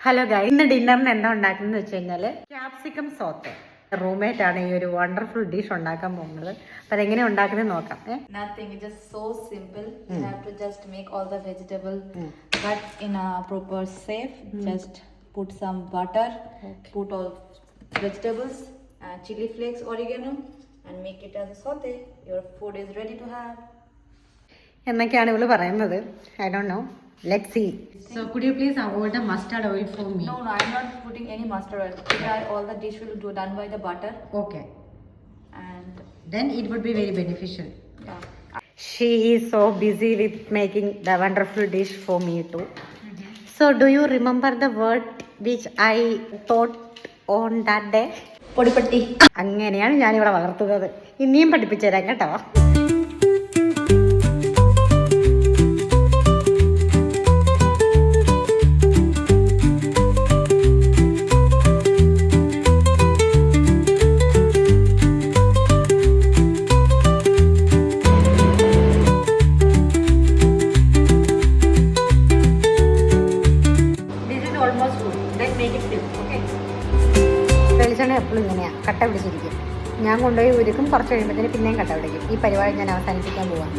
Hello guys, ഇന്ന് ഡിന്നറിന് എന്താ ഉണ്ടാക്കുന്നത് വെച്ച് കഴിഞ്ഞാൽ ക്യാപ്സിക്കം സോത്തെ. റൂംമേറ്റ് ആണ് ഈ ഒരു വണ്ടർഫുൾ ഡിഷ് ഉണ്ടാക്കാൻ പോകുന്നത്. അപ്പൊ അതെങ്ങനെ ഉണ്ടാക്കുന്നത് നോക്കാം. Nothing, it's just so simple. You have to just make all the vegetable cut in a proper shape. Just put some butter, put all vegetables, chili flakes, oregano, and make it as a saute. Your food is ready to have. എന്നൊക്കെയാണ് ഇവള് പറയുന്നത്. I don't know. Let's see. So could you please avoid the mustard oil for me? No, I'm not putting any mustard oil. All the dish will do done by the butter. Okay. And Then it would be very beneficial. yeah. She is so busy with making the wonderful dish for me too. So do you remember the word which I taught on that day? പൊടിപ്പട്ടി. അങ്ങനെയാണ് ഞാനിവിടെ വളർത്തുന്നത്. ഇനിയും പഠിപ്പിച്ചു തരാം കേട്ടോ. വെളിച്ചെണ്ണ എപ്പോഴും ഇങ്ങനെയാണ്, കട്ട പിടിച്ചിരിക്കും. ഞാൻ കൊണ്ടുപോയി ഉരുക്കും, കുറച്ച് കഴിയുമ്പോഴത്തേന് പിന്നെയും കട്ട പിടിക്കും. ഈ പരിപാടി ഞാൻ അവസാനിപ്പിക്കാൻ പോവാം.